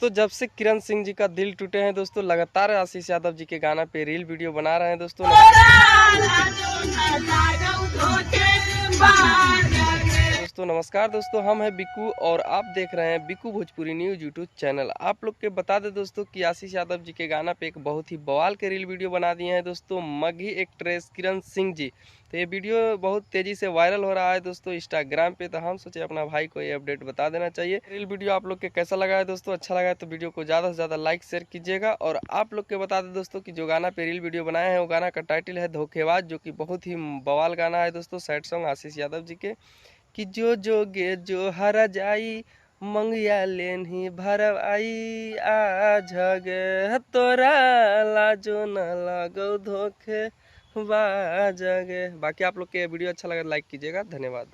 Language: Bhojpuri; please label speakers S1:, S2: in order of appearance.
S1: दोस्तों जब से किरण सिंह जी का दिल टूटे हैं दोस्तों, लगातार आशीष यादव जी के गाना पे रील वीडियो बना रहे हैं दोस्तों। नमस्कार दोस्तों, हम हैं बिक्कू और आप देख रहे हैं Bikku Bhojpuri news YouTube channel. आप लोग के बता दें दोस्तों कि आशीष यादव जी के गाना पे एक बहुत ही बवाल के रील वीडियो बना दिए हैं दोस्तों मगही एक्ट्रेस किरण सिंह जी। तो ये वीडियो बहुत तेजी से वायरल हो रहा है दोस्तों इंस्टाग्राम पे। तो हम सोचे अपना भाई को ये अपडेट बता देना चाहिए। रील वीडियो आप लोग के कैसा लगा है दोस्तों? अच्छा लगा है तो वीडियो को ज़्यादा से ज़्यादा लाइक शेयर कीजिएगा। और आप लोग के बता दें दोस्तों कि जो गाना पे रील वीडियो बनाए हैं वो गाना का टाइटल है धोखेबाज, जो कि बहुत ही बवाल गाना है दोस्तों। सैड सॉन्ग आशीष यादव जी के कि जो जोगे जो हरा जाई मंगिया लेन ही भरव आई आ जगे तोरा लाजो न लगो धोखे बाजगे। बाकी आप लोग के वीडियो अच्छा लगा लाइक कीजिएगा। धन्यवाद।